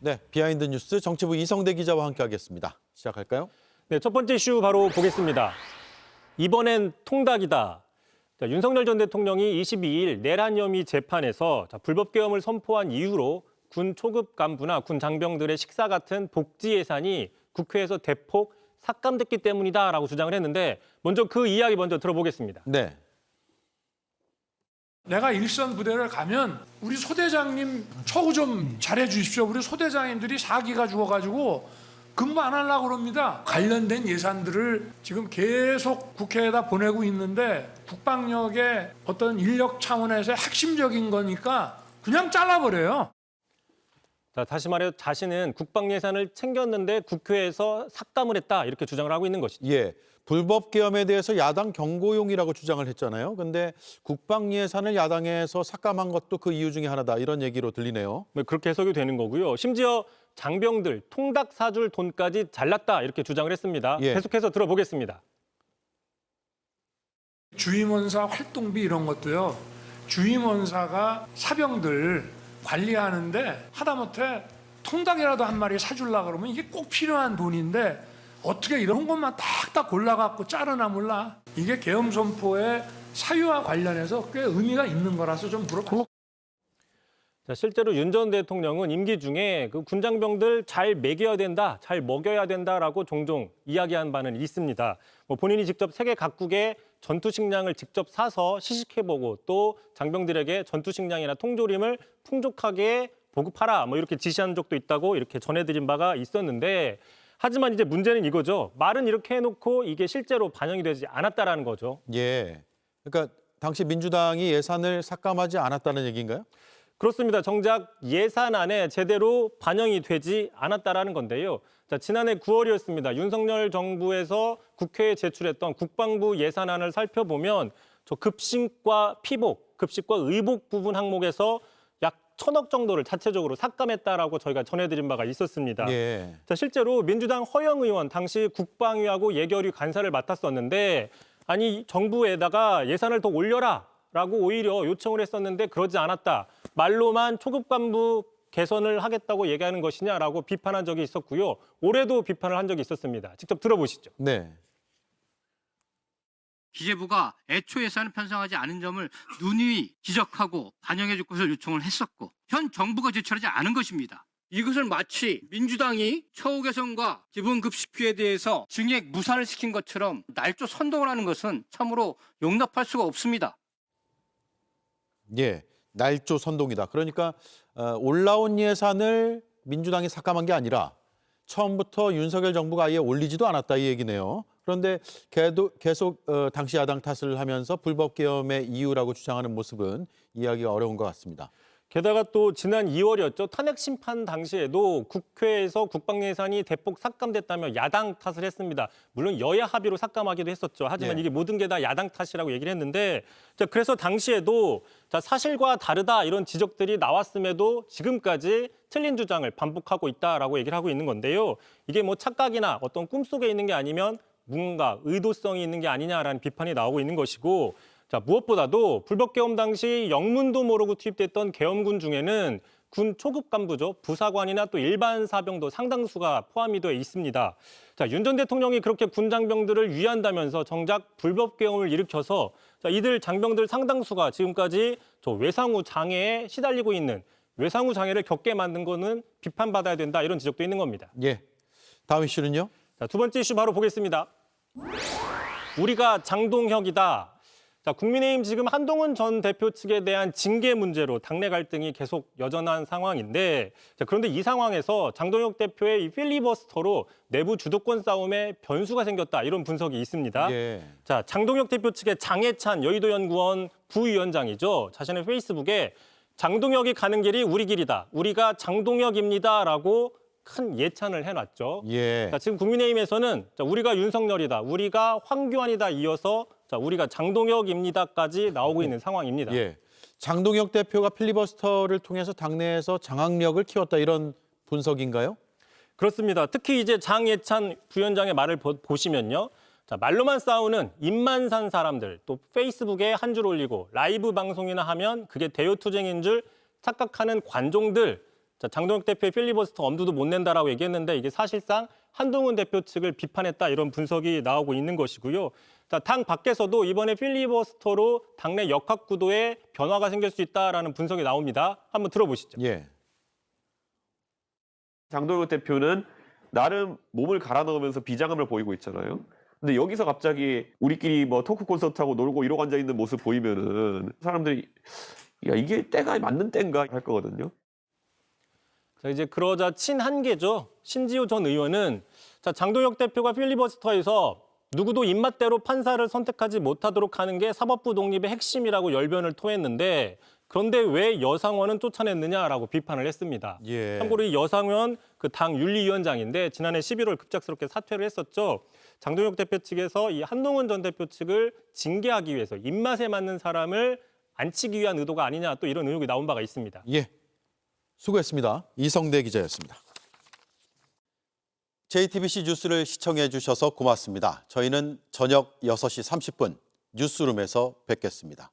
네, 비하인드 뉴스 정치부 이성대 기자와 함께하겠습니다. 시작할까요? 네, 첫 번째 이슈 바로 보겠습니다. 이번엔 통닭이다. 윤석열 전 대통령이 22일 내란 혐의 재판에서 불법 계엄을 선포한 이유로 군 초급 간부나 군 장병들의 식사 같은 복지 예산이 국회에서 대폭 삭감됐기 때문이다라고 주장을 했는데 먼저 그 이야기 먼저 들어보겠습니다. 네. 내가 일선 부대를 가면 우리 소대장님 처우 좀 잘해 주십시오. 우리 소대장님들이 사기가 죽어가지고 근무 안 하려고 그럽니다. 관련된 예산들을 지금 계속 국회에다 보내고 있는데 국방력의 어떤 인력 차원에서 핵심적인 거니까 그냥 잘라버려요. 자, 다시 말해 자신은 국방 예산을 챙겼는데 국회에서 삭감을 했다 이렇게 주장을 하고 있는 것이죠. 예. 불법 계엄에 대해서 야당 경고용이라고 주장을 했잖아요. 근데 국방 예산을 야당에서 삭감한 것도 그 이유 중에 하나다. 이런 얘기로 들리네요. 그렇게 해석이 되는 거고요. 심지어 장병들 통닭 사줄 돈까지 잘랐다 이렇게 주장을 했습니다. 예. 계속해서 들어보겠습니다. 주임원사 활동비 이런 것도요. 주임원사가 사병들 관리하는데 하다못해 통닭이라도 한 마리 사주려고 그러면 이게 꼭 필요한 돈인데 어떻게 이런 것만 딱딱 골라갖고 자르나 몰라. 이게 계엄 선포의 사유와 관련해서 꽤 의미가 있는 거라서 좀 물어봤어요. 자, 실제로 윤 전 대통령은 임기 중에 그 군장병들 잘 먹여야 된다, 잘 먹여야 된다라고 종종 이야기한 바는 있습니다. 본인이 직접 세계 각국의 전투식량을 직접 사서 시식해보고 또 장병들에게 전투식량이나 통조림을 풍족하게 보급하라 이렇게 지시한 적도 있다고 이렇게 전해드린 바가 있었는데 하지만 이제 문제는 이거죠. 말은 이렇게 해놓고 이게 실제로 반영이 되지 않았다라는 거죠. 예. 그러니까 당시 민주당이 예산을 삭감하지 않았다는 얘기인가요? 그렇습니다. 정작 예산안에 제대로 반영이 되지 않았다라는 건데요. 자, 지난해 9월이었습니다. 윤석열 정부에서 국회에 제출했던 국방부 예산안을 살펴보면 저 급식과 피복, 급식과 의복 부분 항목에서 약 1,000억 정도를 자체적으로 삭감했다라고 저희가 전해드린 바가 있었습니다. 예. 자, 실제로 민주당 허영 의원 당시 국방위하고 예결위 간사를 맡았었는데 아니 정부에다가 예산을 더 올려라라고 오히려 요청을 했었는데 그러지 않았다. 말로만 초급 간부 개선을 하겠다고 얘기하는 것이냐라고 비판한 적이 있었고요. 올해도 비판을 한 적이 있었습니다. 직접 들어보시죠. 네. 기재부가 애초 예산을 편성하지 않은 점을 누누이 지적하고 반영해 줄 것을 요청을 했었고 현 정부가 제출하지 않은 것입니다. 이것을 마치 민주당이 처우 개선과 기본급식비에 대해서 증액 무산을 시킨 것처럼 날조 선동을 하는 것은 참으로 용납할 수가 없습니다. 예. 날조 선동이다. 그러니까 올라온 예산을 민주당이 삭감한 게 아니라 처음부터 윤석열 정부가 아예 올리지도 않았다 이 얘기네요. 그런데 계속 당시 야당 탓을 하면서 불법 계엄의 이유라고 주장하는 모습은 이해하기가 어려운 것 같습니다. 게다가 또 지난 2월이었죠. 탄핵 심판 당시에도 국회에서 국방 예산이 대폭 삭감됐다며 야당 탓을 했습니다. 물론 여야 합의로 삭감하기도 했었죠. 하지만 네. 이게 모든 게 다 야당 탓이라고 얘기를 했는데 자, 그래서 당시에도 자, 사실과 다르다 이런 지적들이 나왔음에도 지금까지 틀린 주장을 반복하고 있다라고 얘기를 하고 있는 건데요. 이게 뭐 착각이나 어떤 꿈속에 있는 게 아니면 뭔가 의도성이 있는 게 아니냐라는 비판이 나오고 있는 것이고 자, 무엇보다도 불법 계엄 당시 영문도 모르고 투입됐던 계엄군 중에는 군 초급 간부죠. 부사관이나 또 일반 사병도 상당수가 포함이 되어 있습니다. 자, 윤 전 대통령이 그렇게 군 장병들을 위한다면서 정작 불법 계엄을 일으켜서 자, 이들 장병들 상당수가 지금까지 저 외상후 장애에 시달리고 있는 외상후 장애를 겪게 만든 거는 비판받아야 된다 이런 지적도 있는 겁니다. 예. 다음 이슈는요? 자, 두 번째 이슈 바로 보겠습니다. 우리가 장동혁이다. 자, 국민의힘 지금 한동훈 전 대표 측에 대한 징계 문제로 당내 갈등이 계속 여전한 상황인데 자, 그런데 이 상황에서 장동혁 대표의 이 필리버스터로 내부 주도권 싸움에 변수가 생겼다 이런 분석이 있습니다. 예. 자, 장동혁 대표 측의 장해찬 여의도연구원 부위원장이죠. 자신의 페이스북에 장동혁이 가는 길이 우리 길이다. 우리가 장동혁입니다라고 큰 예찬을 해놨죠. 예. 자, 지금 국민의힘에서는 자, 우리가 윤석열이다, 우리가 황교안이다 이어서 자, 우리가 장동혁입니다까지 나오고 있는 상황입니다. 예. 장동혁 대표가 필리버스터를 통해서 당내에서 장악력을 키웠다 이런 분석인가요? 그렇습니다. 특히 이제 장예찬 부위원장의 말을 보시면요. 자, 말로만 싸우는 입만 산 사람들, 또 페이스북에 한 줄 올리고 라이브 방송이나 하면 그게 대요투쟁인 줄 착각하는 관종들, 자, 장동혁 대표의 필리버스터 엄두도 못 낸다라고 얘기했는데 이게 사실상 한동훈 대표 측을 비판했다 이런 분석이 나오고 있는 것이고요. 자, 당 밖에서도 이번에 필리버스터로 당내 역학 구도에 변화가 생길 수 있다라는 분석이 나옵니다. 한번 들어보시죠. 예. 장동혁 대표는 나름 몸을 갈아 넣으면서 비장함을 보이고 있잖아요. 근데 여기서 갑자기 우리끼리 뭐 토크 콘서트하고 놀고 이러고 앉아 있는 모습 보이면은 사람들이 야 이게 때가 맞는 때인가 할 거거든요. 자, 이제 그러자 친한계죠. 신지호 전 의원은 자, 장동혁 대표가 필리버스터에서 누구도 입맛대로 판사를 선택하지 못하도록 하는 게 사법부 독립의 핵심이라고 열변을 토했는데 그런데 왜 여상원은 쫓아냈느냐라고 비판을 했습니다. 예. 참고로 이 여상원 그 당 윤리위원장인데 지난해 11월 급작스럽게 사퇴를 했었죠. 장동혁 대표 측에서 이 한동훈 전 대표 측을 징계하기 위해서 입맛에 맞는 사람을 앉히기 위한 의도가 아니냐 또 이런 의혹이 나온 바가 있습니다. 예. 수고했습니다. 이성대 기자였습니다. JTBC 뉴스를 시청해 주셔서 고맙습니다. 저희는 저녁 6시 30분 뉴스룸에서 뵙겠습니다.